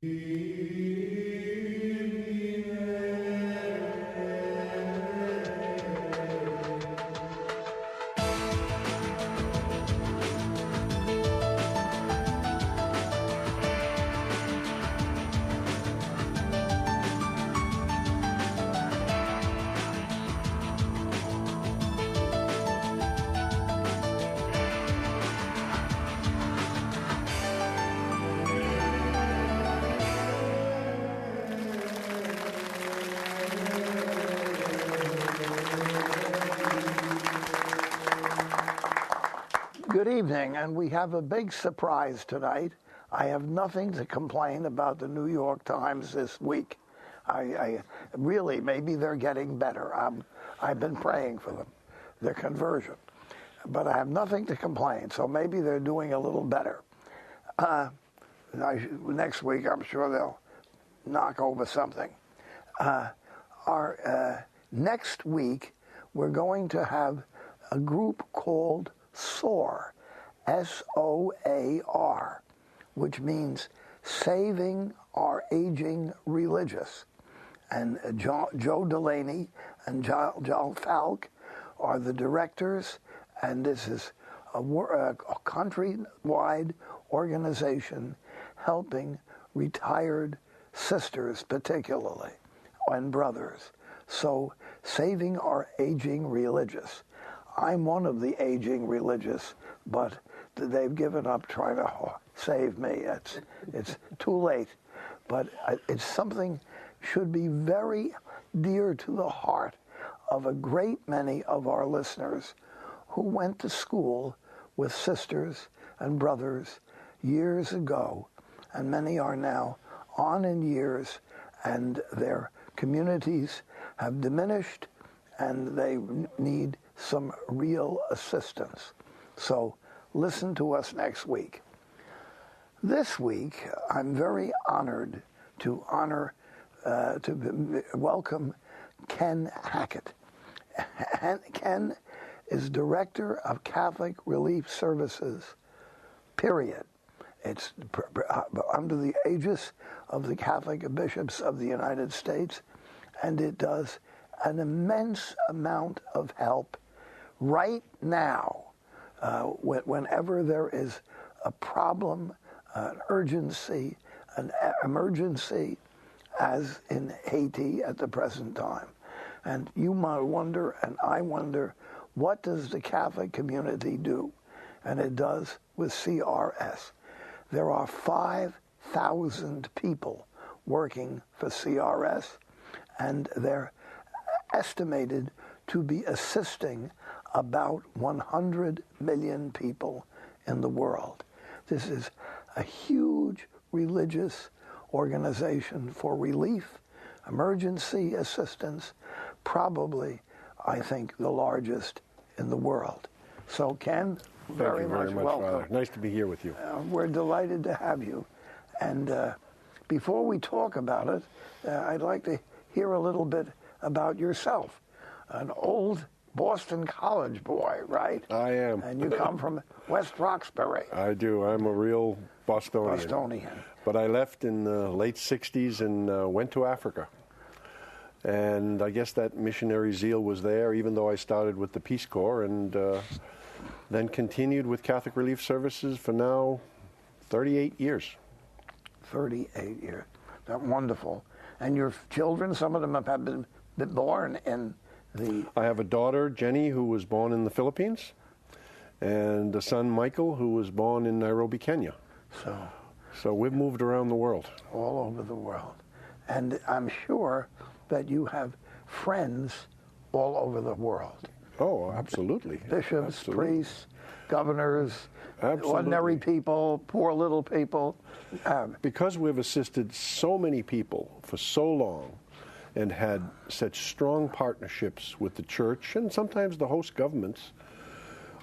Good evening, and we have a big surprise tonight. I have nothing to complain about the New York Times this week. I really, maybe they're getting better. I've been praying for them, their conversion. But I have nothing to complain, so maybe they're doing a little better. Next week, I'm sure they'll knock over something. Next week, we're going to have a group called C.R, S-O-A-R, which means Saving Our Aging Religious. And Joe Delaney and Joel Falk are the directors, and this is a countrywide organization helping retired sisters particularly, and brothers. So Saving Our Aging Religious. I'm one of the aging religious, but they've given up trying to save me. It's too late. But it's something should be very dear to the heart of a great many of our listeners who went to school with sisters and brothers years ago, and many are now on in years, and their communities have diminished, and they need some real assistance. So listen to us next week. This week, I'm very honored to welcome Ken Hackett. Ken is Director of Catholic Relief Services, period. It's under the aegis of the Catholic Bishops of the United States, and it does an immense amount of help right now, whenever there is a problem, an urgency, an emergency, as in Haiti at the present time. And you might wonder, and I wonder, what does the Catholic community do? And it does with CRS. There are 5,000 people working for CRS, and they're estimated to be assisting about 100 million people in the world. This is a huge religious organization for relief, emergency assistance, probably, I think, the largest in the world. So, Ken, very much welcome. Father. Nice to be here with you. We're delighted to have you. And before we talk about it, I'd like to hear a little bit about yourself. An old Boston College boy, right? I am. And you come from West Roxbury. I do. I'm a real Bostonian. But I left in the late 60s and went to Africa. And I guess that missionary zeal was there, even though I started with the Peace Corps, and then continued with Catholic Relief Services for now 38 years. 38 years. That's wonderful. And your children, some of them have been born in the... I have a daughter, Jenny, who was born in the Philippines, and a son, Michael, who was born in Nairobi, Kenya. So we've moved around the world. All over the world. And I'm sure that you have friends all over the world. Oh, absolutely. Bishops, absolutely. Priests, governors, absolutely. Ordinary people, poor little people. Because we've assisted so many people for so long and had such strong partnerships with the church and sometimes the host governments,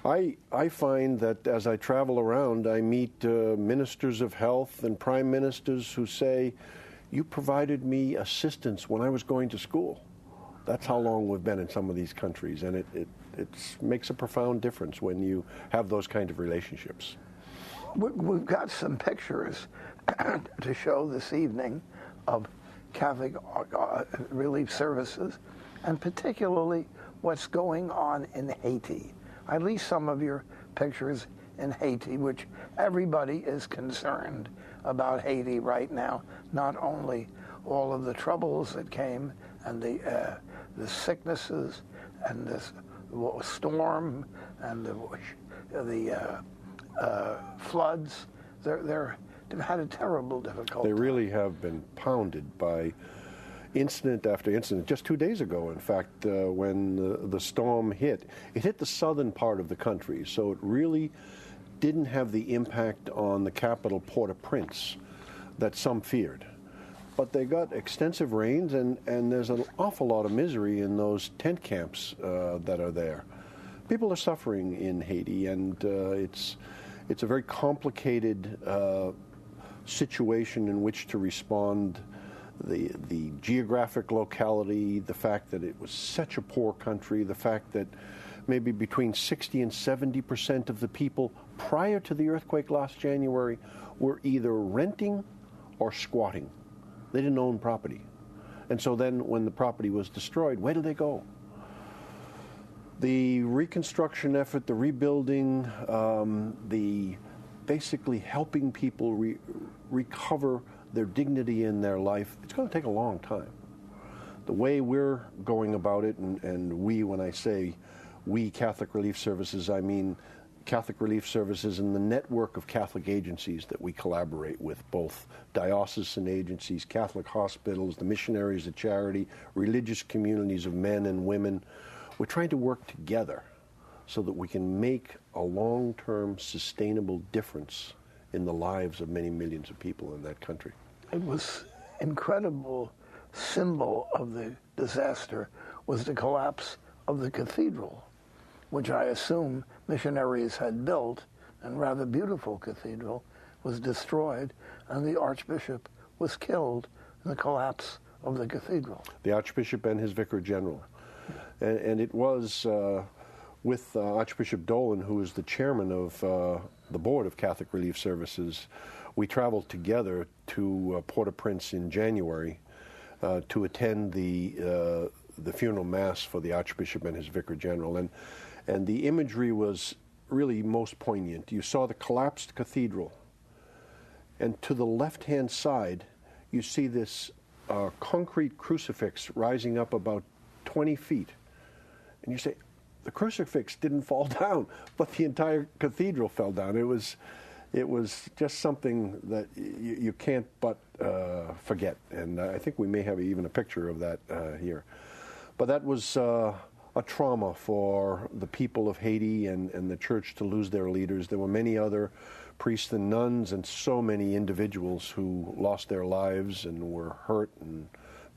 I find that as I travel around, I meet ministers of health and prime ministers who say, "You provided me assistance when I was going to school." That's how long we've been in some of these countries, and it makes a profound difference when you have those kind of relationships. We've got some pictures, to show this evening of Catholic relief services, and particularly what's going on in Haiti. At least some of your pictures in Haiti, which everybody is concerned about Haiti right now, not only all of the troubles that came and the sicknesses and this storm and the floods. They've had a terrible difficulty. They really have been pounded by incident after incident. Just 2 days ago, in fact, when the storm hit, it hit the southern part of the country, so it really didn't have the impact on the capital, Port-au-Prince, that some feared. But they got extensive rains, and there's an awful lot of misery in those tent camps that are there. People are suffering in Haiti, and it's a very complicated situation in which to respond. The geographic locality, the fact that it was such a poor country, the fact that maybe between 60 and 70% of the people prior to the earthquake last January were either renting or squatting. They didn't own property. And so then when the property was destroyed, where do they go? The reconstruction effort, the rebuilding, the basically helping people recover their dignity in their life, it's going to take a long time. The way we're going about it, and we, when I say we Catholic Relief Services, I mean Catholic Relief Services and the network of Catholic agencies that we collaborate with, both diocesan agencies, Catholic hospitals, the Missionaries of Charity, religious communities of men and women. We're trying to work together so that we can make a long-term sustainable difference in the lives of many millions of people in that country. It was incredible symbol of the disaster was the collapse of the cathedral, which I assume missionaries had built, and rather beautiful cathedral, was destroyed, and the Archbishop was killed in the collapse of the cathedral. The Archbishop and his Vicar General. And it was with Archbishop Dolan, who is the chairman of the Board of Catholic Relief Services. We traveled together to Port-au-Prince in January to attend the funeral mass for the Archbishop and his Vicar General. And the imagery was really most poignant. You saw the collapsed cathedral, and to the left-hand side, you see this concrete crucifix rising up about 20 feet. And you say, the crucifix didn't fall down, but the entire cathedral fell down. It was just something that you can't but forget. And I think we may have even a picture of that here. But that was a trauma for the people of Haiti and the church to lose their leaders. There were many other priests and nuns and so many individuals who lost their lives and were hurt and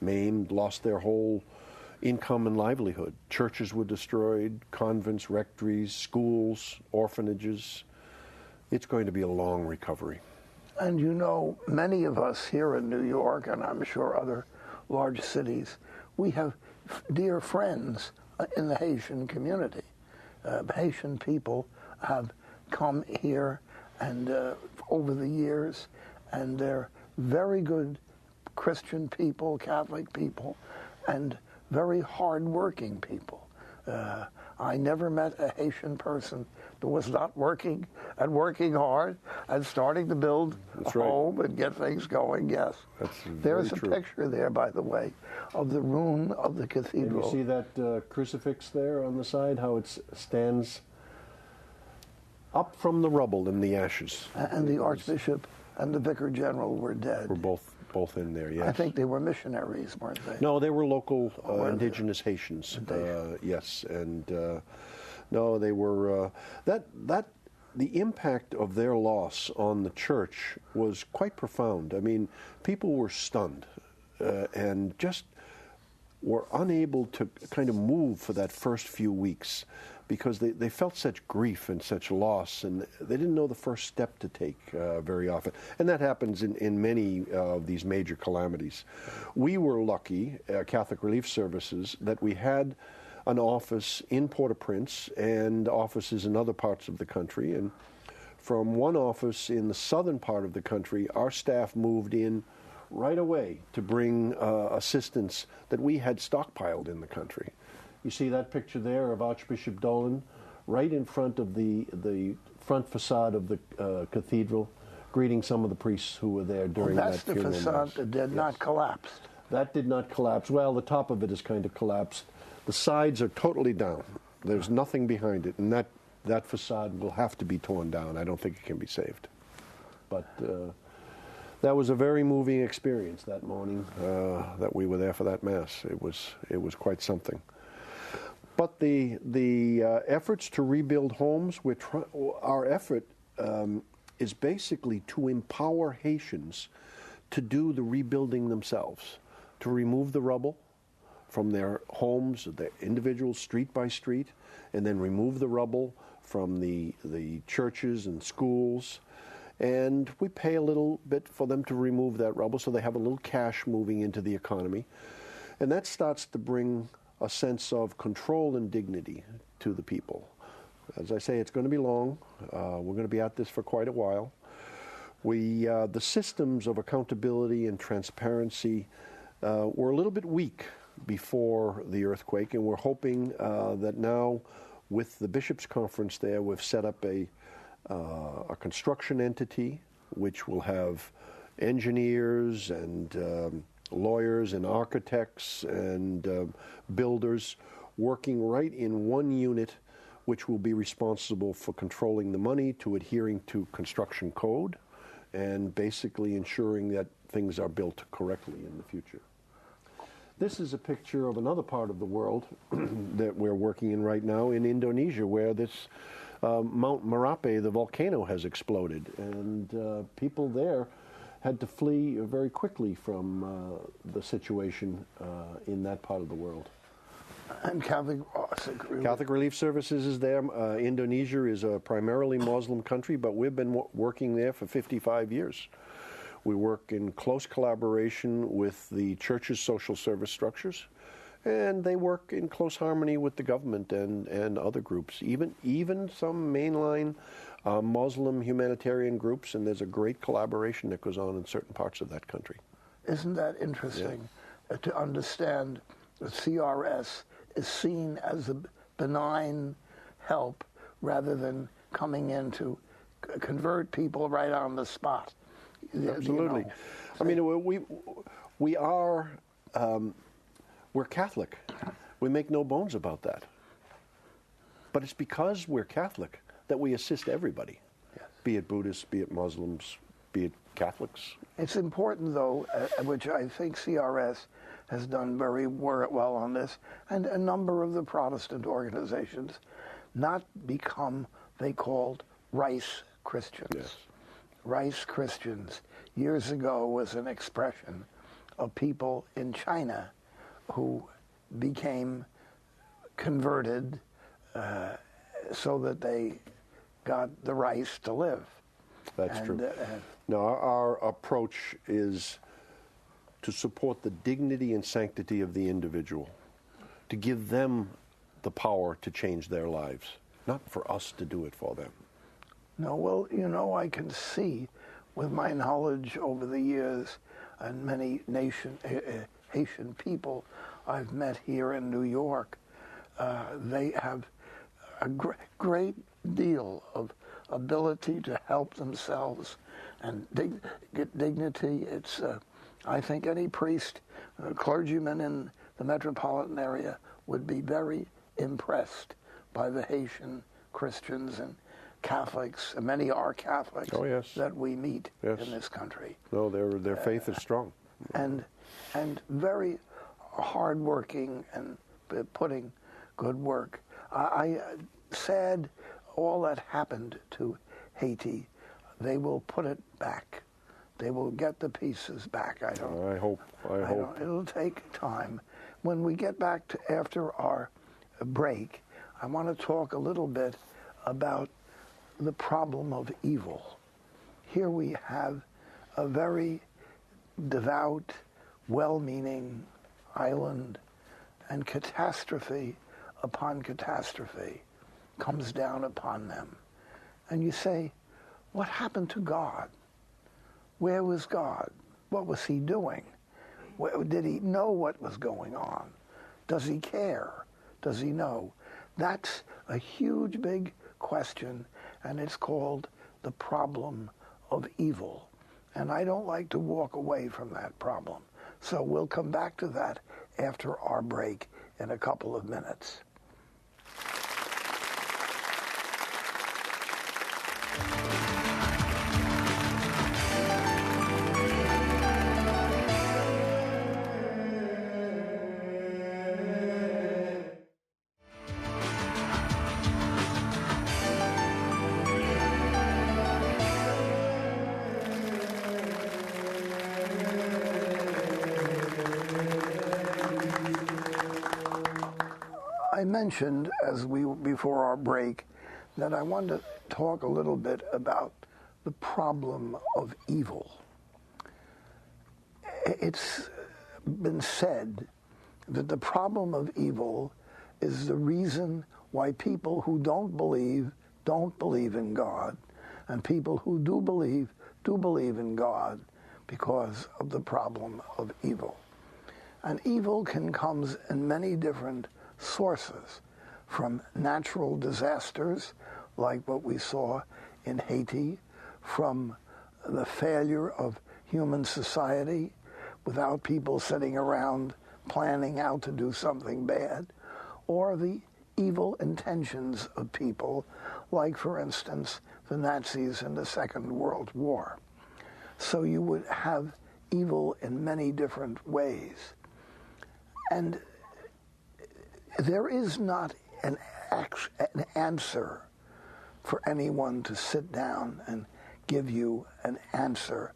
maimed, lost their whole income and livelihood. Churches were destroyed, convents, rectories, schools, orphanages. It's going to be a long recovery. And you know, many of us here in New York, and I'm sure other large cities, we have dear friends in the Haitian community. Haitian people have come here and over the years, and they're very good Christian people, Catholic people, and very hard-working people. I never met a Haitian person that was not working hard and starting to build a home and get things going. Yes, there's a picture there, by the way, of the ruin of the cathedral. And you see that crucifix there on the side, how it stands up from the rubble in the ashes. And the Archbishop and the Vicar General were dead. Were both in there, yes. I think they were missionaries, weren't they? No, they were local indigenous Haitians. Yes, and no, they were. The impact of their loss on the church was quite profound. I mean, people were stunned and just were unable to kind of move for that first few weeks, because they felt such grief and such loss, and they didn't know the first step to take very often. And that happens in many of these major calamities. We were lucky, Catholic Relief Services, that we had an office in Port-au-Prince and offices in other parts of the country. And from one office in the southern part of the country, our staff moved in right away to bring assistance that we had stockpiled in the country. You see that picture there of Archbishop Dolan right in front of the front facade of the cathedral, greeting some of the priests who were there during that funeral mass. That's the facade that did not collapse. That did not collapse. Well, the top of it is kind of collapsed. The sides are totally down. There's nothing behind it, and that facade will have to be torn down. I don't think it can be saved. But that was a very moving experience that morning that we were there for that mass. It was quite something. But the efforts to rebuild homes, our effort is basically to empower Haitians to do the rebuilding themselves, to remove the rubble from their homes, their individuals, street by street, and then remove the rubble from the churches and schools. And we pay a little bit for them to remove that rubble so they have a little cash moving into the economy. And that starts to bring a sense of control and dignity to the people. As I say, it's going to be long. We're going to be at this for quite a while. The systems of accountability and transparency were a little bit weak before the earthquake, and we're hoping that now with the Bishops' Conference there, we've set up a construction entity which will have engineers and lawyers and architects and builders working right in one unit, which will be responsible for controlling the money, to adhering to construction code, and basically ensuring that things are built correctly in the future. This is a picture of another part of the world that we're working in right now, in Indonesia, where this Mount Merapi, the volcano, has exploded, and people there had to flee very quickly from the situation in that part of the world. And Catholic Relief Services is there. Indonesia is a primarily Muslim country, but we've been working there for 55 years. We work in close collaboration with the church's social service structures, and they work in close harmony with the government and other groups, even some mainline Muslim humanitarian groups, and there's a great collaboration that goes on in certain parts of that country. Isn't that interesting to understand that CRS is seen as a benign help rather than coming in to convert people right on the spot? Absolutely. You know. I mean, we're Catholic. We make no bones about that. But it's because we're Catholic that we assist everybody, be it Buddhists, be it Muslims, be it Catholics. It's important, though, which I think CRS has done very well on this, and a number of the Protestant organizations, not become, they called, rice Christians. Yes. Rice Christians, years ago, was an expression of people in China who became converted so that they got the rice to live. That's true. No, our approach is to support the dignity and sanctity of the individual, to give them the power to change their lives, not for us to do it for them. No, well, you know, I can see with my knowledge over the years and many Haitian people I've met here in New York, they have a great deal of ability to help themselves and get dignity. It's, I think any priest, clergyman in the metropolitan area would be very impressed by the Haitian Christians and Catholics, and many are Catholics, that we meet in this country. No, their faith is strong. And very hardworking and putting good work. I sad all that happened to Haiti. They will put it back. They will get the pieces back. I hope. It'll take time. When we get back to after our break, I want to talk a little bit about the problem of evil. Here we have a very devout, well-meaning island, and catastrophe upon catastrophe comes down upon them. And you say, What happened to God? Where was God? What was he doing? Did he know what was going on? Does he care? Does he know? That's a huge, big question, and it's called the problem of evil. And I don't like to walk away from that problem. So we'll come back to that after our break in a couple of minutes. I mentioned before our break that I wanted to talk a little bit about the problem of evil. It's been said that the problem of evil is the reason why people who don't believe in God, and people who do believe in God, because of the problem of evil. And evil can come in many different sources, from natural disasters like what we saw in Haiti, from the failure of human society without people sitting around planning how to do something bad, or the evil intentions of people, like, for instance, the Nazis in the Second World War. So you would have evil in many different ways. And there is not an answer for anyone to sit down and give you an answer.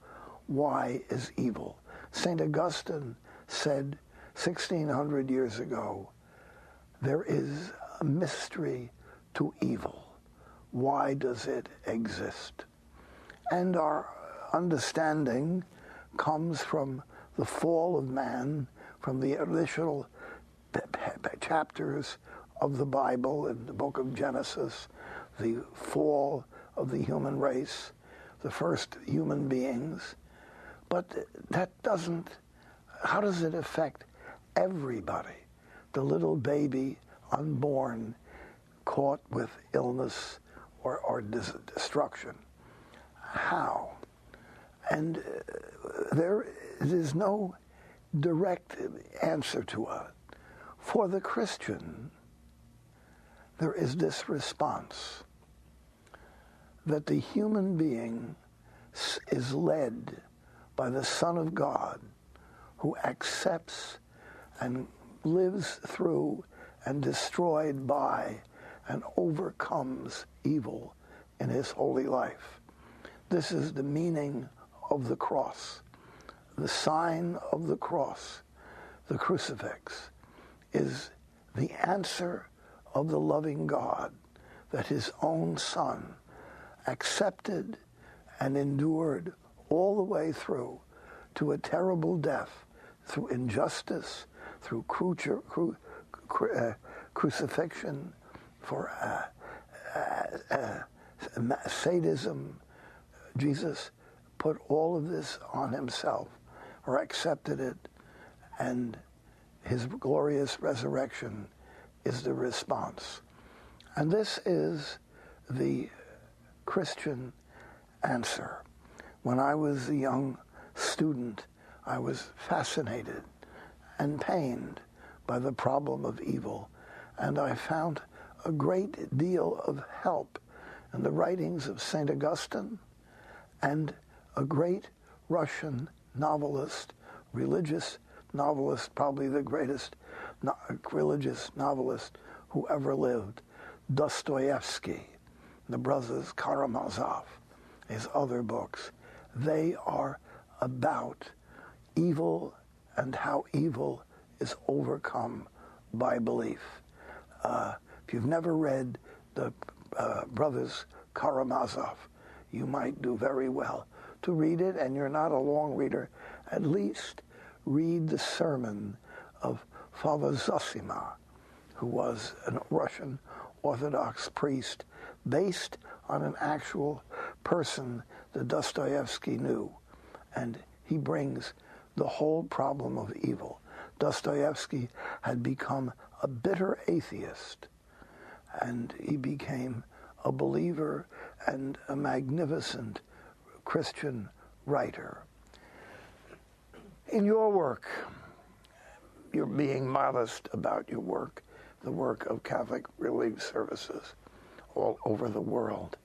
Why is evil? St. Augustine said 1,600 years ago, there is a mystery to evil. Why does it exist? And our understanding comes from the fall of man, from the initial chapters of the Bible in the book of Genesis, the fall of the human race, the first human beings. But how does it affect everybody? The little baby unborn caught with illness or destruction. How? And there is no direct answer to it. For the Christian, there is this response that the human being is led by the Son of God, who accepts and lives through and destroyed by and overcomes evil in his holy life. This is the meaning of the cross. The sign of the cross, the crucifix, is the answer of the loving God, that his own Son accepted and endured all the way through to a terrible death, through injustice, through crucifixion, for sadism. Jesus put all of this on himself, or accepted it, and his glorious resurrection is the response. And this is the Christian answer. When I was a young student, I was fascinated and pained by the problem of evil, and I found a great deal of help in the writings of St. Augustine and a great Russian novelist, religious novelist, probably the greatest religious novelist who ever lived, Dostoevsky, the brothers Karamazov, his other books. They are about evil and how evil is overcome by belief. If you've never read the brothers Karamazov, you might do very well to read it, and you're not a long reader. At least read the sermon of Father Zosima, who was a Russian Orthodox priest, based on an actual person that Dostoevsky knew, and he brings the whole problem of evil. Dostoevsky had become a bitter atheist, and he became a believer and a magnificent Christian writer. In your work, you're being modest about your work, the work of Catholic Relief Services all over the world.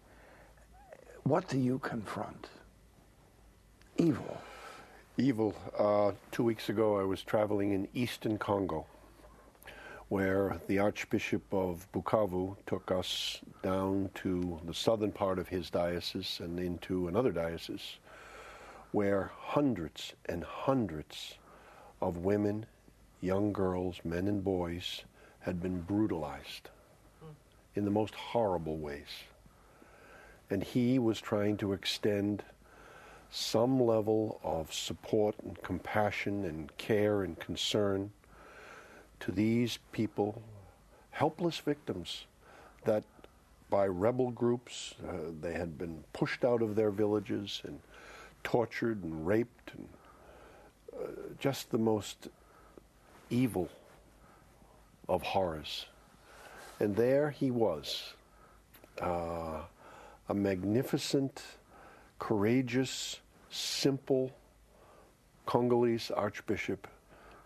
What do you confront? Evil. Evil. 2 weeks ago, I was traveling in eastern Congo, where the Archbishop of Bukavu took us down to the southern part of his diocese and into another diocese, where hundreds and hundreds of women, young girls, men and boys had been brutalized in the most horrible ways. And he was trying to extend some level of support and compassion and care and concern to these people, helpless victims that by rebel groups, they had been pushed out of their villages and tortured and raped, and just the most evil of horrors. And there he was, a magnificent, courageous, simple Congolese archbishop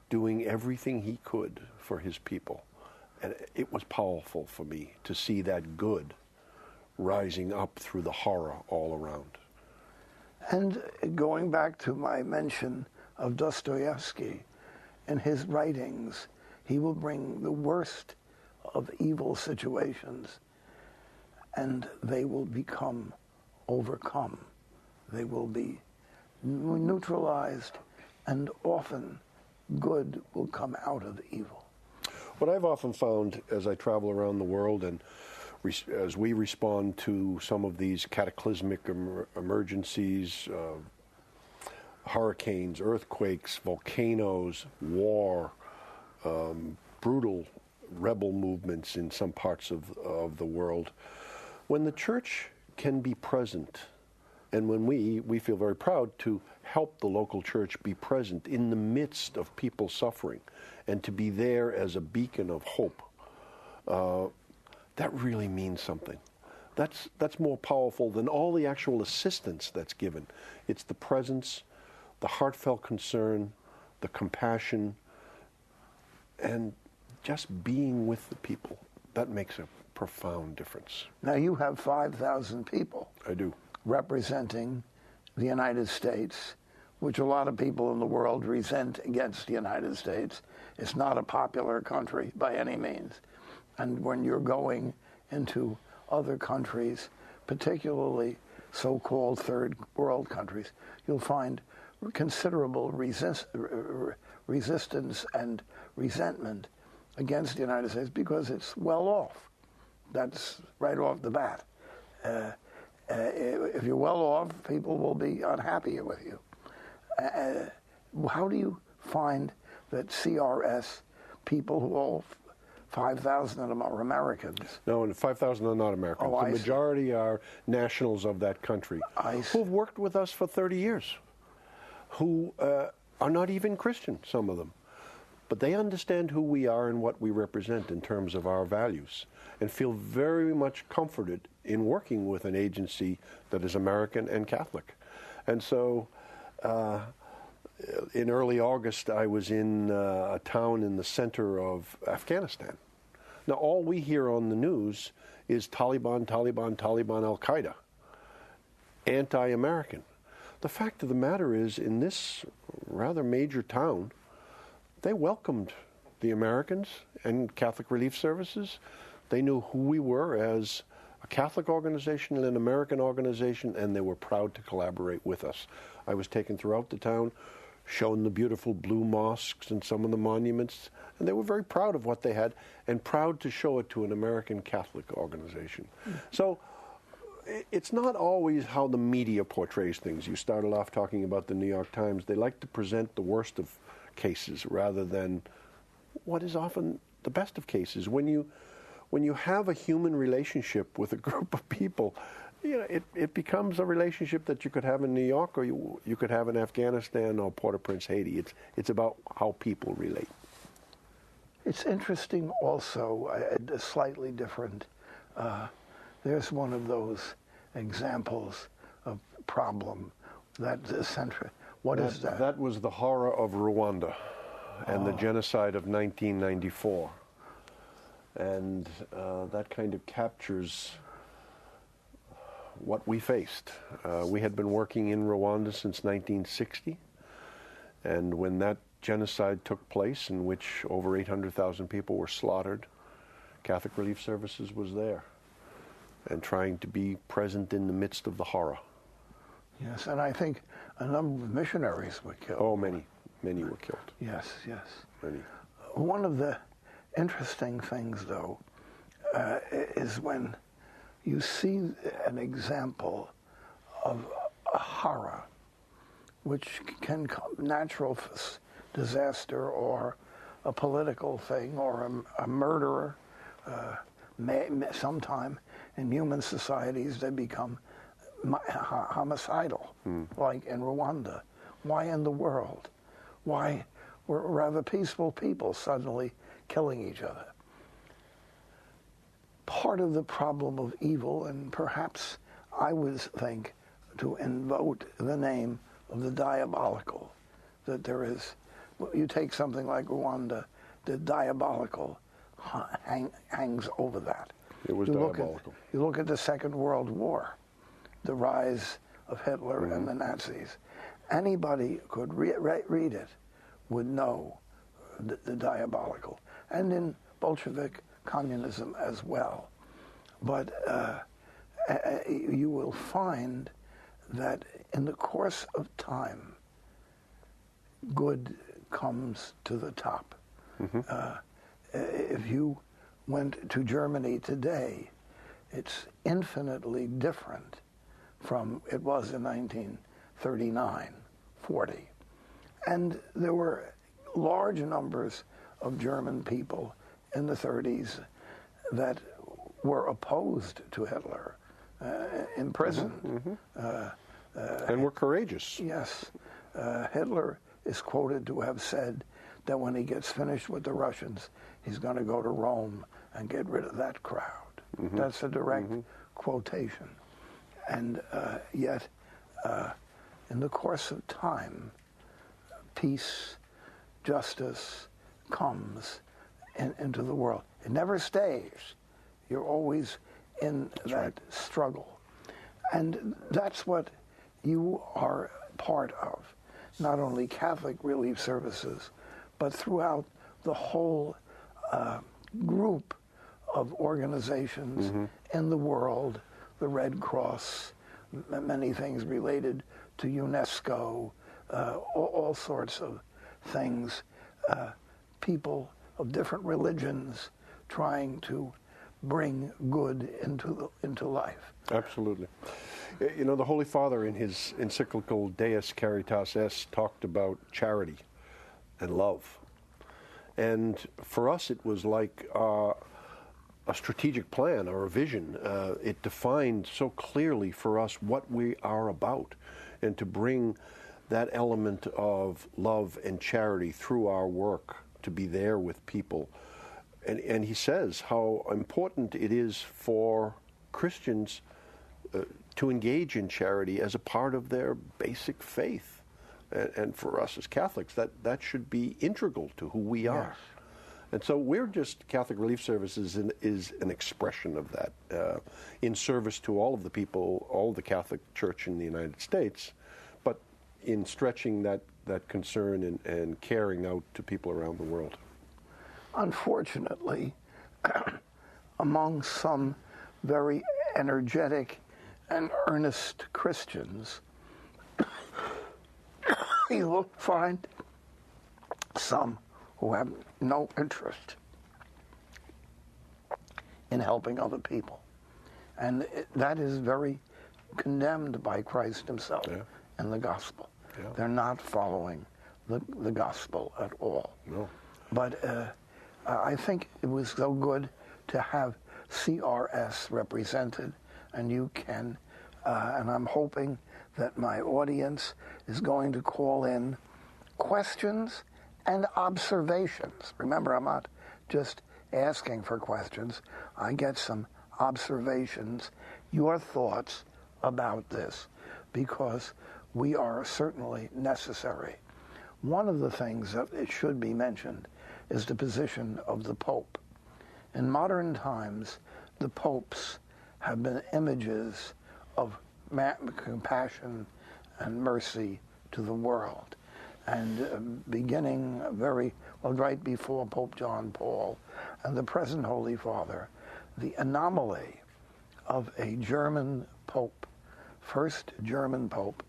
doing everything he could for his people. And it was powerful for me to see that good rising up through the horror all around. And going back to my mention of Dostoevsky, in his writings, he will bring the worst of evil situations, and they will become overcome. They will be neutralized, and often good will come out of evil. What I've often found as I travel around the world and as we respond to some of these cataclysmic emergencies, hurricanes, earthquakes, volcanoes, war, brutal rebel movements in some parts of the world, when the church can be present, and when we feel very proud to help the local church be present in the midst of people suffering and to be there as a beacon of hope, that really means something. That's more powerful than all the actual assistance that's given. It's the presence, the heartfelt concern, the compassion, and just being with the people. That makes a profound difference. Now you have 5,000 people. I do. Representing the United States, which a lot of people in the world resent against the United States. It's not a popular country by any means. And when you're going into other countries, particularly so-called third world countries, you'll find considerable resistance and resentment against the United States because it's well off. That's right off the bat. If you're well off, people will be unhappy with you. How do you find that CRS people who all 5,000 of them are Americans? No, and 5,000 are not Americans. Oh, the majority are nationals of that country who've worked with us for 30 years, who are not even Christian, some of them. But they understand who we are and what we represent in terms of our values, and feel very much comforted in working with an agency that is American and Catholic. And so in early August, I was in a town in the center of Afghanistan. Now, all we hear on the news is Taliban, Taliban, Taliban, Al-Qaeda, anti-American. The fact of the matter is, in this rather major town, they welcomed the Americans and Catholic Relief Services. They knew who we were as a Catholic organization and an American organization, and they were proud to collaborate with us. I was taken throughout the town, shown the beautiful blue mosques and some of the monuments, and they were very proud of what they had and proud to show it to an American Catholic organization. So it's not always how the media portrays things. You started off talking about the New York Times. They like to present the worst of cases rather than what is often the best of cases. When you have a human relationship with a group of people, it becomes a relationship that you could have in New York, or you could have in Afghanistan or Port-au-Prince, Haiti. It's about how people relate. It's interesting also, slightly different. There's one of those examples of problem that's central. What is that? That was the horror of Rwanda and the genocide of 1994. And that kind of captures what we faced. We had been working in Rwanda since 1960, and when that genocide took place, in which over 800,000 people were slaughtered, Catholic Relief Services was there and trying to be present in the midst of the horror. Yes, and I think a number of missionaries were killed. Oh, many were killed. Yes, yes. Many. One of the interesting things, though, is when you see an example of a horror, which can come natural disaster or a political thing or a murderer. Sometime in human societies they become homicidal, like in Rwanda. Why in the world? Why were rather peaceful people suddenly killing each other? Part of the problem of evil, and perhaps I would think to invoke the name of the diabolical, that there is, you take something like Rwanda, the diabolical hangs over that. It was diabolical. You look at the Second World War, the rise of Hitler and the Nazis. Anybody could read it would know the diabolical. And in Bolshevik communism as well. But you will find that in the course of time, good comes to the top. If you went to Germany today, it's infinitely different from it was in 1939, 40. And there were large numbers of German people in the 30s that were opposed to Hitler, imprisoned. And were courageous. Yes. Hitler is quoted to have said that when he gets finished with the Russians, he's going to go to Rome and get rid of that crowd. That's a direct quotation. And yet, in the course of time, peace, justice comes into the world. It never stays. You're always in that struggle. And that's what you are part of. Not only Catholic Relief Services, but throughout the whole group of organizations in the world, the Red Cross, many things related to UNESCO, all sorts of things, people of different religions trying to bring good into life. Absolutely. You know, the Holy Father in his encyclical Deus Caritas Est talked about charity and love. And for us it was like a strategic plan or a vision. It defined so clearly for us what we are about, and to bring that element of love and charity through our work, to be there with people. And he says how important it is for Christians to engage in charity as a part of their basic faith. And for us as Catholics, that should be integral to who we are. Yes. And so we're just, Catholic Relief Services is an expression of that, in service to all of the people, all of the Catholic Church in the United States, but in stretching that concern and caring out to people around the world. Unfortunately, among some very energetic and earnest Christians, you will find some who have no interest in helping other people. And that is very condemned by Christ himself and the gospel. Yeah. They're not following the gospel at all. No. But I think it was so good to have CRS represented, and you can and I'm hoping that my audience is going to call in questions and observations. Remember, I'm not just asking for questions. I get some observations, your thoughts about this, because we are certainly necessary. One of the things that it should be mentioned is the position of the Pope. In modern times, the popes have been images of compassion and mercy to the world. And beginning right before Pope John Paul and the present Holy Father, the anomaly of a German pope, first German pope,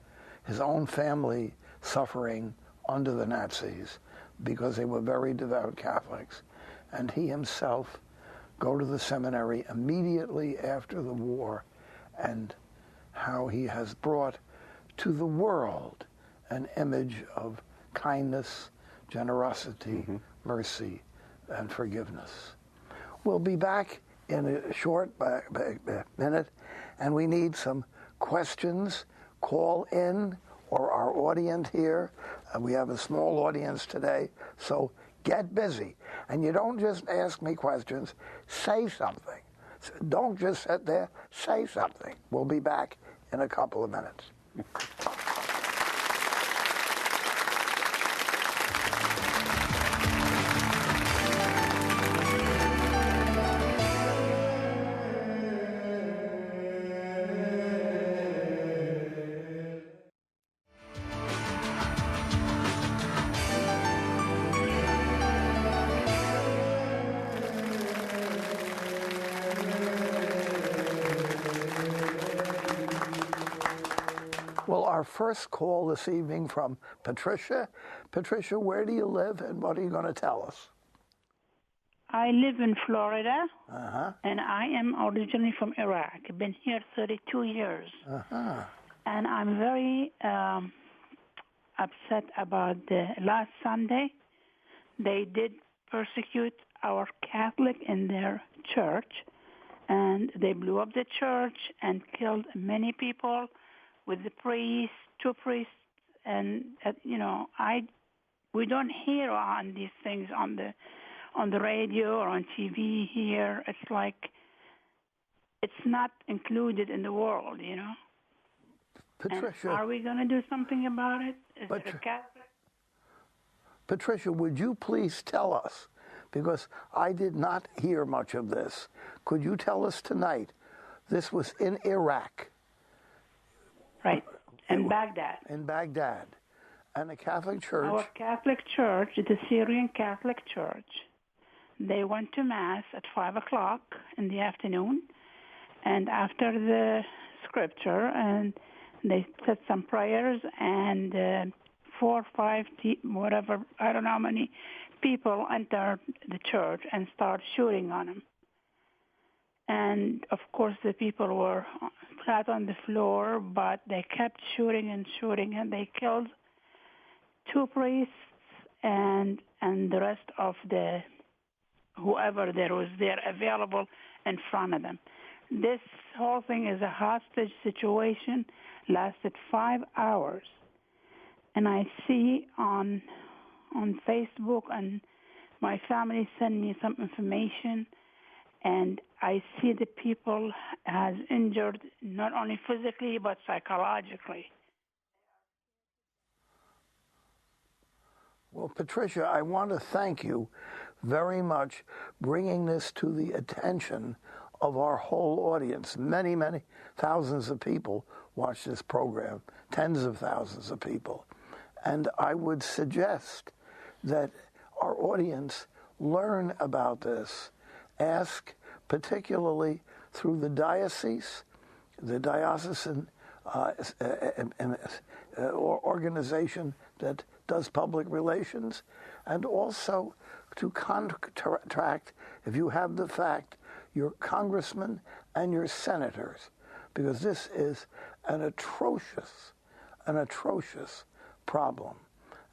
his own family suffering under the Nazis because they were very devout Catholics, and he himself go to the seminary immediately after the war, and how he has brought to the world an image of kindness, generosity, mercy, and forgiveness. We'll be back in a short minute, and we need some questions. Call in, or our audience here. We have a small audience today, so get busy. And you don't just ask me questions, say something. Don't just sit there, say something. We'll be back in a couple of minutes. Well, our first call this evening from Patricia. Patricia, where do you live and what are you going to tell us? I live in Florida, and I am originally from Iraq. I've been here 32 years. And I'm very upset about the last Sunday. They did persecute our Catholic in their church, and they blew up the church and killed many people with the priests, 2 priests, and we don't hear on these things on the radio or on TV here. It's like it's not included in the world, Patricia, and are we going to do something about it? Is it a Catholic? Patricia, would you please tell us, because I did not hear much of this. Could you tell us tonight? This was in Iraq. Right, in Baghdad. In Baghdad. And the Catholic Church. Our Catholic Church, the Syrian Catholic Church, they went to Mass at 5 o'clock in the afternoon, and after the scripture, and they said some prayers, and 4 or 5, whatever, I don't know how many people entered the church and started shooting on them. And, of course, the people were flat on the floor, but they kept shooting, and they killed 2 priests and the rest of the whoever there was there available in front of them. This whole thing is a hostage situation, lasted 5 hours. And I see on Facebook, and my family sent me some information, and I see the people has injured not only physically but psychologically. Well, Patricia, I want to thank you very much bringing this to the attention of our whole audience. Many, many thousands of people watch this program, tens of thousands of people. And I would suggest that our audience learn about this, ask particularly through the diocese, the diocesan organization that does public relations, and also to contract, if you have the fact, your congressmen and your senators, because this is an atrocious problem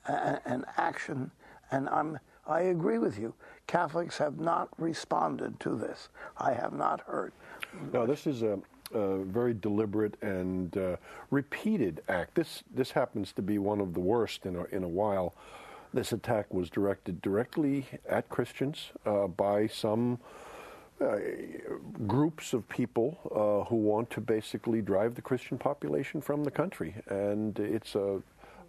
and action. And I agree with you. Catholics have not responded to this. I have not heard. No, this is very deliberate and repeated act. This happens to be one of the worst in a while. This attack was directed directly at Christians by some groups of people who want to basically drive the Christian population from the country, and it's a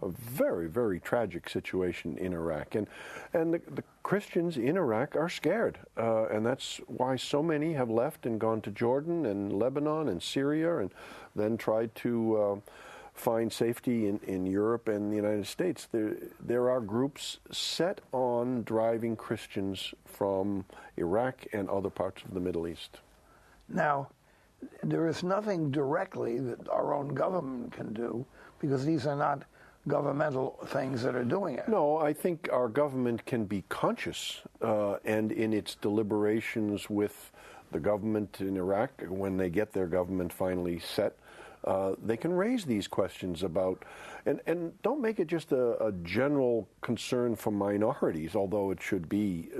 very, very tragic situation in Iraq, and the Christians in Iraq are scared, and that's why so many have left and gone to Jordan and Lebanon and Syria, and then tried to find safety in Europe and the United States. There are groups set on driving Christians from Iraq and other parts of the Middle East. Now, there is nothing directly that our own government can do, because these are not governmental things that are doing it. No, I think our government can be conscious and in its deliberations with the government in Iraq, when they get their government finally set, they can raise these questions about, and don't make it just a general concern for minorities, although it should be,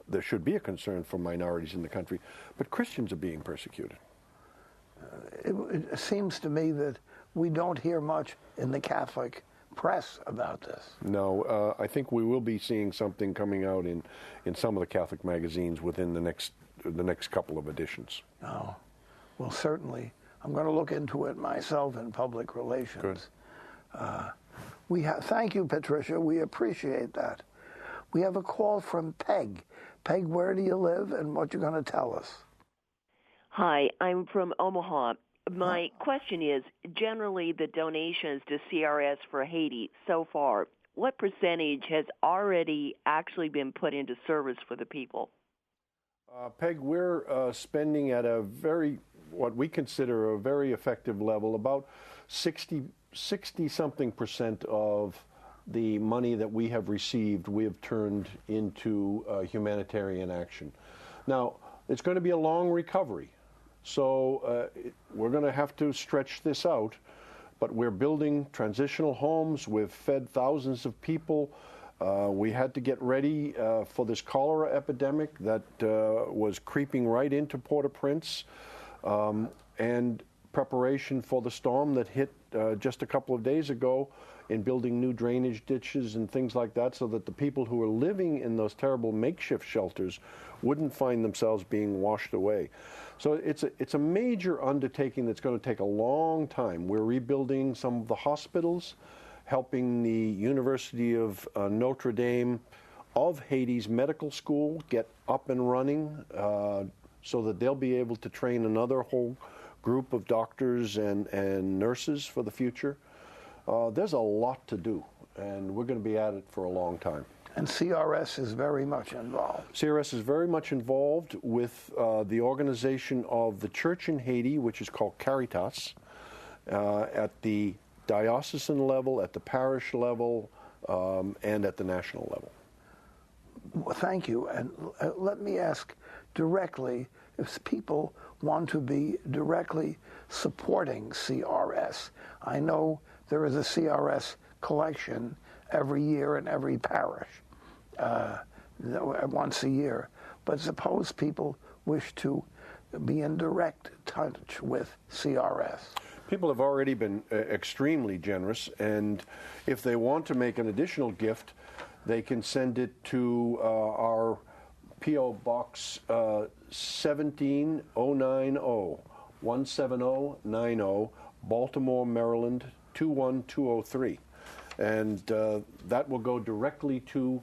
there should be a concern for minorities in the country, but Christians are being persecuted. It seems to me that we don't hear much in the Catholic press about this. No, I think we will be seeing something coming out in some of the Catholic magazines within the next couple of editions. Oh, well, certainly. I'm going to look into it myself in public relations. Good. Thank you, Patricia. We appreciate that. We have a call from Peg. Peg, where do you live and what you're going to tell us? Hi, I'm from Omaha. My question is, generally the donations to CRS for Haiti so far, what percentage has already actually been put into service for the people? Peg, we're spending at what we consider a very effective level, about 60-something percent of the money that we have received, we have turned into humanitarian action. Now, it's going to be a long recovery. So we're going to have to stretch this out, but we're building transitional homes. We've fed thousands of people. We had to get ready for this cholera epidemic that was creeping right into Port-au-Prince, and preparation for the storm that hit just a couple of days ago, in building new drainage ditches and things like that, so that the people who are living in those terrible makeshift shelters wouldn't find themselves being washed away. So it's a major undertaking that's going to take a long time. We're rebuilding some of the hospitals, helping the University of Notre Dame of Haiti's medical school get up and running, so that they'll be able to train another whole group of doctors and nurses for the future. There's a lot to do, and we're going to be at it for a long time. And CRS is very much involved. CRS is very much involved with the organization of the church in Haiti, which is called Caritas, at the diocesan level, at the parish level, and at the national level. Well, thank you. And let me ask directly, if people want to be directly supporting CRS, I know there is a CRS collection every year in every parish, once a year. But suppose people wish to be in direct touch with CRS. People have already been extremely generous, and if they want to make an additional gift, they can send it to our P.O. Box 17090, 17090, Baltimore, Maryland 21203. And that will go directly to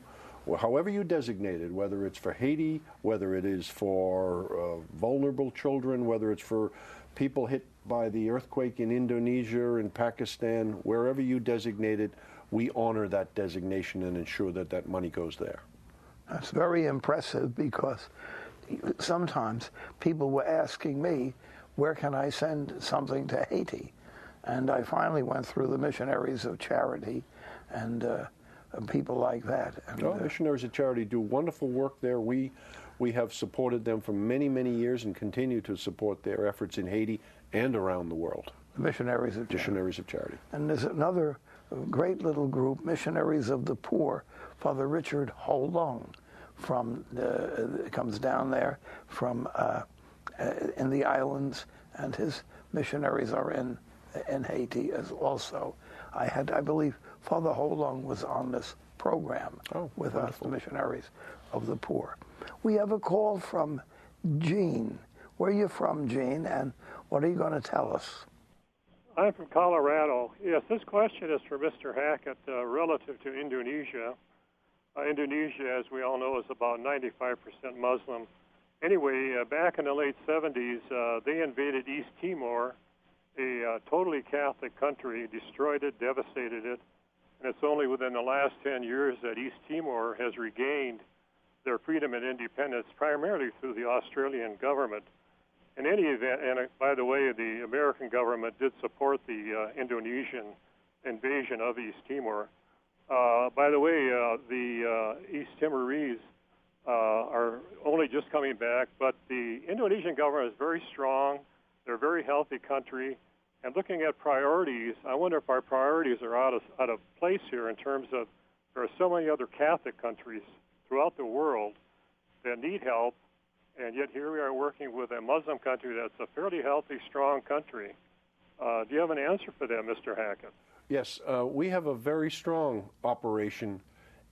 however you designate it, whether it's for Haiti, whether it is for vulnerable children, whether it's for people hit by the earthquake in Indonesia and Pakistan, wherever you designate it, we honor that designation and ensure that that money goes there. That's very impressive, because sometimes people were asking me, where can I send something to Haiti? And I finally went through the Missionaries of Charity and people like that. And, Missionaries of Charity do wonderful work there. We have supported them for many, many years and continue to support their efforts in Haiti and around the world. Missionaries of Charity. Missionaries of Charity. And there's another great little group, Missionaries of the Poor. Father Richard Holong comes down there from in the islands, and his missionaries are in Haiti as also. I believe Father Holong was on this program with us, the Missionaries of the Poor. We have a call from Gene. Where are you from, Gene, and what are you going to tell us? I'm from Colorado. Yes, this question is for Mr. Hackett relative to Indonesia. Indonesia, as we all know, is about 95% Muslim. Anyway, back in the late 70s, they invaded East Timor, a totally Catholic country, destroyed it, devastated it, and it's only within the last 10 years that East Timor has regained their freedom and independence, primarily through the Australian government. In any event, and by the way, the American government did support the Indonesian invasion of East Timor. By the way, the East Timorese are only just coming back, but the Indonesian government is very strong. They're a very healthy country. And looking at priorities, I wonder if our priorities are out of place here in terms of there are so many other Catholic countries throughout the world that need help, and yet here we are working with a Muslim country that's a fairly healthy, strong country. Do you have an answer for that, Mr. Hackett? Yes, we have a very strong operation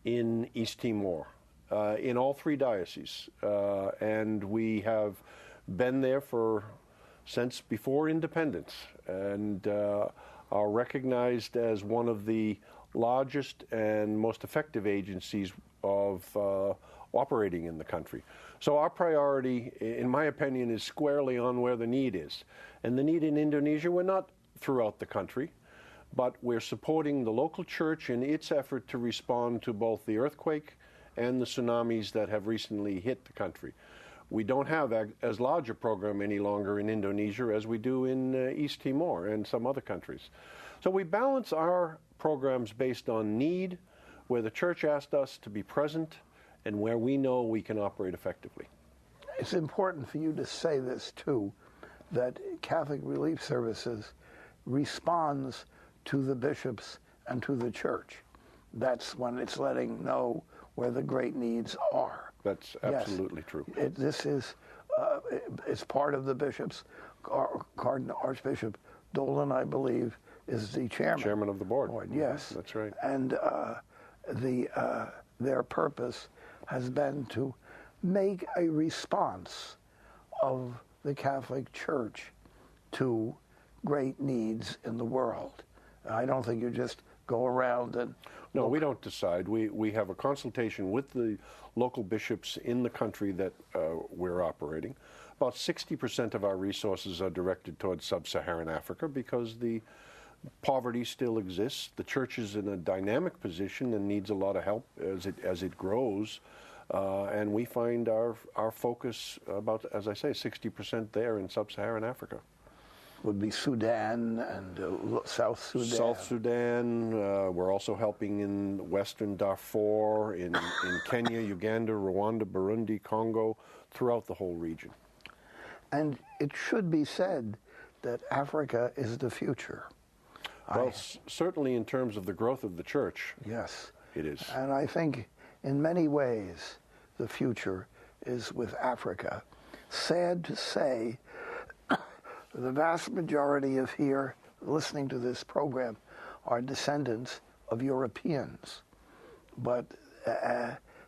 in East Timor, in all three dioceses, and we have been there since before independence, and are recognized as one of the largest and most effective agencies of operating in the country. So our priority, in my opinion, is squarely on where the need is. And the need in Indonesia, we're not throughout the country, but we're supporting the local church in its effort to respond to both the earthquake and the tsunamis that have recently hit the country. We don't have as large a program any longer in Indonesia as we do in East Timor and some other countries. So we balance our programs based on need, where the church asked us to be present, and where we know we can operate effectively. It's important for you to say this, too, that Catholic Relief Services responds to the bishops and to the church. That's when it's letting know where the great needs are. That's absolutely true. It's part of the bishops. Archbishop Dolan, I believe, is the chairman. Chairman of the board. Yes. That's right. And their purpose has been to make a response of the Catholic Church to great needs in the world. I don't think you just go around and... No, we don't decide. We have a consultation with the local bishops in the country that we're operating. About 60% of our resources are directed towards sub-Saharan Africa because the poverty still exists. The church is in a dynamic position and needs a lot of help as it grows. And we find our focus about, as I say, 60% there in sub-Saharan Africa. Would be Sudan and South Sudan. South Sudan. We're also helping in Western Darfur, in Kenya, Uganda, Rwanda, Burundi, Congo, throughout the whole region. And it should be said that Africa is the future. Well, certainly in terms of the growth of the church. Yes. It is. And I think in many ways the future is with Africa. Sad to say, the vast majority of here listening to this program are descendants of Europeans. But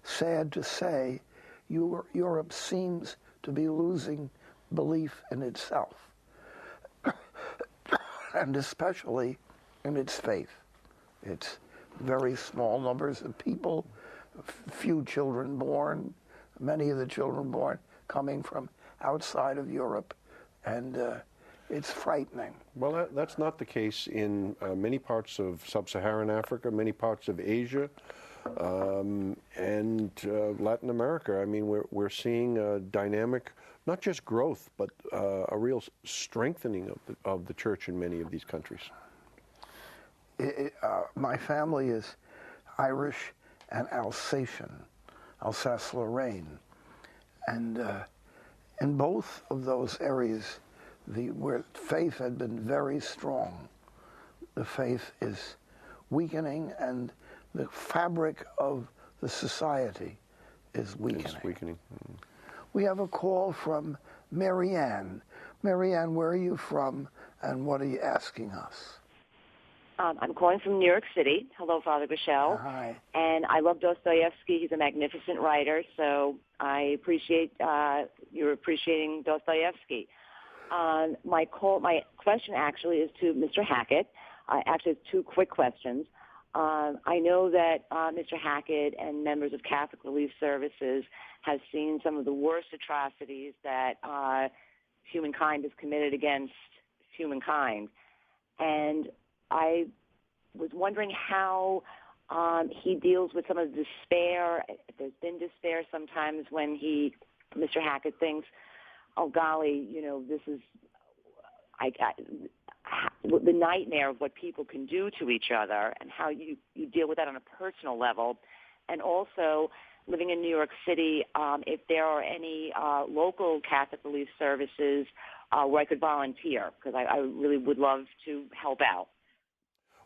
sad to say, Europe seems to be losing belief in itself, and especially in its faith. It's very small numbers of people, few children born, many of the children born coming from outside of Europe, and it's frightening. Well, that's not the case in many parts of sub-Saharan Africa, many parts of Asia, and Latin America. I mean, we're seeing a dynamic, not just growth, but a real strengthening of the church in many of these countries. My family is Irish and Alsatian, Alsace-Lorraine, and in both of those areas, where faith had been very strong, the faith is weakening, and the fabric of the society is weakening. It's weakening. We have a call from Marianne. Marianne, where are you from, and what are you asking us? I'm calling from New York City. Hello, Father Groeschel. Hi. And I love Dostoevsky. He's a magnificent writer, so I appreciate you're appreciating Dostoevsky. My question actually is to Mr. Hackett. Actually, it's two quick questions. I know that Mr. Hackett and members of Catholic Relief Services have seen some of the worst atrocities that humankind has committed against humankind. And I was wondering how he deals with some of the despair. There's been despair sometimes when Mr. Hackett thinks, oh, golly, this is the nightmare of what people can do to each other, and how you deal with that on a personal level. And also, living in New York City, if there are any local Catholic Relief Services where I could volunteer, because I really would love to help out.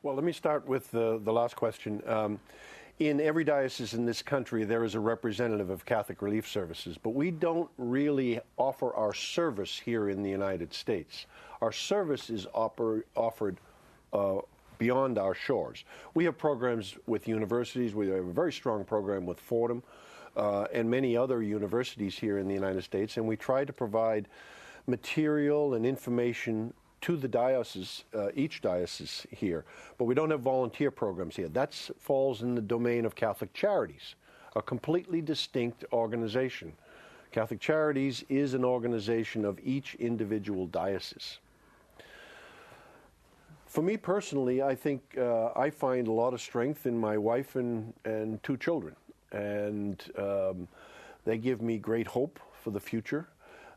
Well, let me start with the last question. In every diocese in this country, there is a representative of Catholic Relief Services, but we don't really offer our service here in the United States. Our service is offered beyond our shores. We have programs with universities. We have a very strong program with Fordham and many other universities here in the United States, and we try to provide material and information to the diocese, each diocese here, but we don't have volunteer programs here. That falls in the domain of Catholic Charities, a completely distinct organization. Catholic Charities is an organization of each individual diocese. For me personally, I think I find a lot of strength in my wife and two children, and they give me great hope for the future.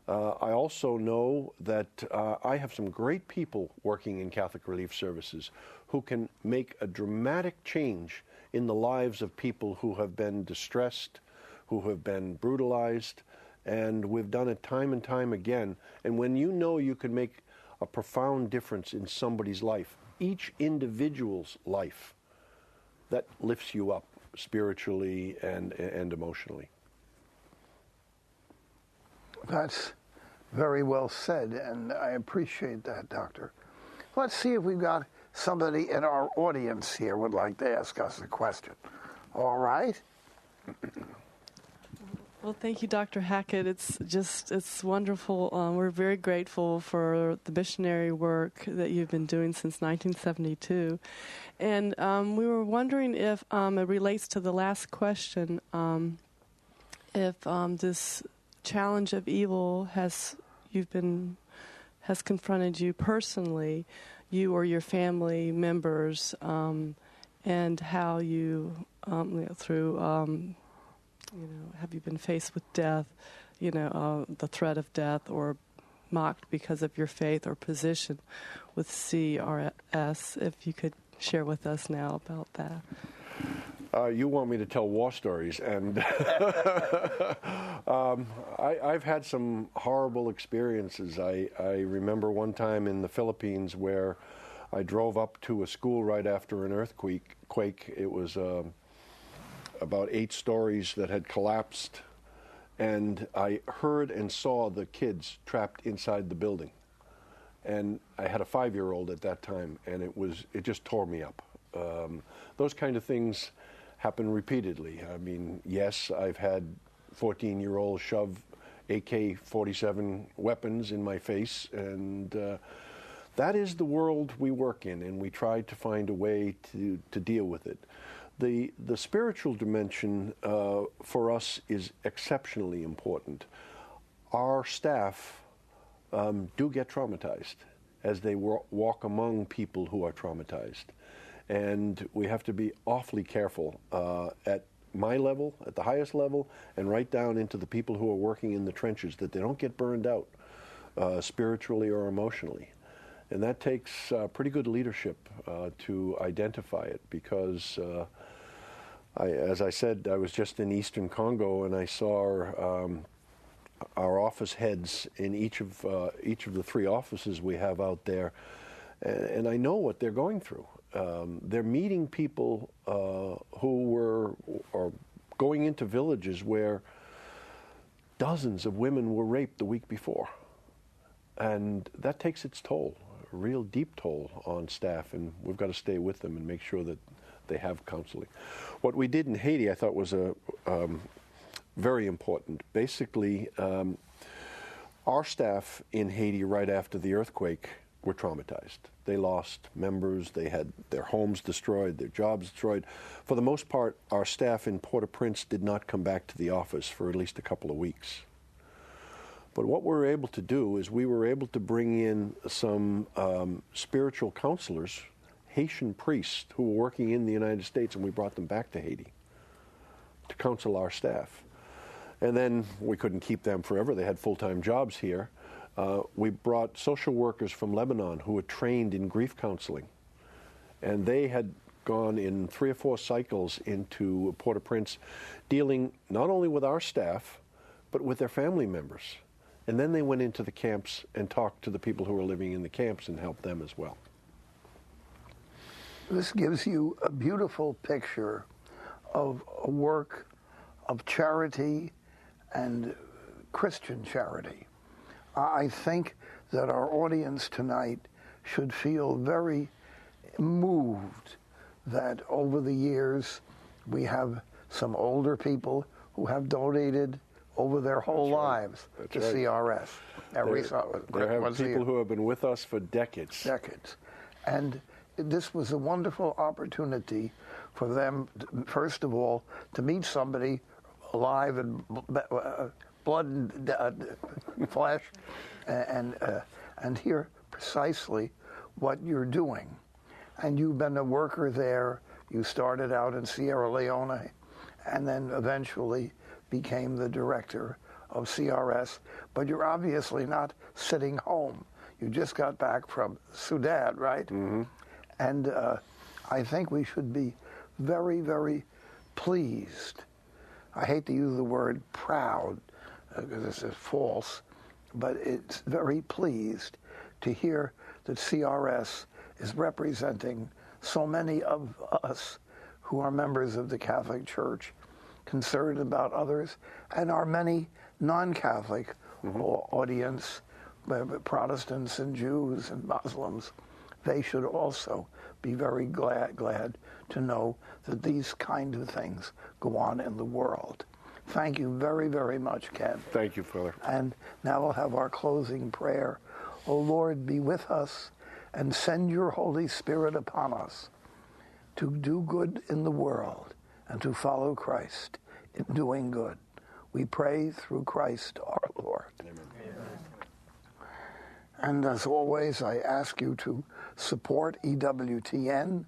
I also know that I have some great people working in Catholic Relief Services who can make a dramatic change in the lives of people who have been distressed, who have been brutalized, and we've done it time and time again. And when you know you can make a profound difference in somebody's life, each individual's life, that lifts you up spiritually and emotionally. That's very well said, and I appreciate that, Doctor. Let's see if we've got somebody in our audience here would like to ask us a question. All right? Well, thank you, Dr. Hackett. It's wonderful. We're very grateful for the missionary work that you've been doing since 1972. And we were wondering if it relates to the last question, if this challenge of evil has confronted you personally, you or your family members, and how you have you been faced with death, the threat of death, or mocked because of your faith or position with CRS? If you could share with us now about that. You want me to tell war stories, and I've had some horrible experiences. I remember one time in the Philippines where I drove up to a school right after an earthquake. It was about 8 stories that had collapsed, and I heard and saw the kids trapped inside the building. And I had a 5-year-old at that time, and it just tore me up. Those kind of things happen repeatedly. I mean, yes, I've had 14-year-olds shove AK-47 weapons in my face, and that is the world we work in, and we try to find a way to deal with it. The spiritual dimension for us is exceptionally important. Our staff do get traumatized as they walk among people who are traumatized. And we have to be awfully careful at my level, at the highest level, and right down into the people who are working in the trenches, that they don't get burned out spiritually or emotionally. And that takes pretty good leadership to identify it, because as I said, I was just in Eastern Congo, and I saw our office heads in each of the 3 offices we have out there, and I know what they're going through. They're meeting people who are going into villages where dozens of women were raped the week before. And that takes its toll, a real deep toll on staff, and we've got to stay with them and make sure that they have counseling. What we did in Haiti, I thought, was very important. Basically, our staff in Haiti right after the earthquake were traumatized. They lost members, they had their homes destroyed, their jobs destroyed. For the most part, our staff in Port-au-Prince did not come back to the office for at least a couple of weeks. But what we were able to do is we were able to bring in some spiritual counselors, Haitian priests who were working in the United States, and we brought them back to Haiti to counsel our staff. And then we couldn't keep them forever. They had full-time jobs here. We brought social workers from Lebanon who were trained in grief counseling. And they had gone in 3 or 4 cycles into Port-au-Prince, dealing not only with our staff, but with their family members. And then they went into the camps and talked to the people who were living in the camps and helped them as well. This gives you a beautiful picture of a work of charity and Christian charity. I think that our audience tonight should feel very moved that over the years we have some older people who have donated over their whole lives to CRS. There have people who have been with us for decades. Decades. And this was a wonderful opportunity for them, first of all, to meet somebody alive and blood and flesh, and hear precisely what you're doing. And you've been a worker there. You started out in Sierra Leone, and then eventually became the director of CRS. But you're obviously not sitting home. You just got back from Sudan, right? Mm-hmm. And I think we should be very, very pleased. I hate to use the word proud, because this is false, but it's very pleased to hear that CRS is representing so many of us who are members of the Catholic Church, concerned about others, and our many non-Catholic audience, Protestants and Jews and Muslims. They should also be very glad to know that these kind of things go on in the world. Thank you very, very much, Ken. Thank you, Father. And now we'll have our closing prayer. O Lord, be with us and send your Holy Spirit upon us to do good in the world and to follow Christ in doing good. We pray through Christ our Lord. Amen. And as always, I ask you to support EWTN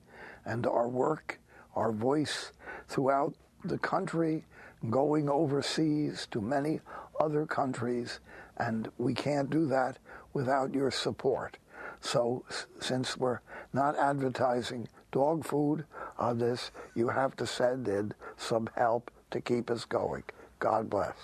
and our work, our voice throughout the country, going overseas to many other countries, and we can't do that without your support. So since we're not advertising dog food on this, you have to send in some help to keep us going. God bless.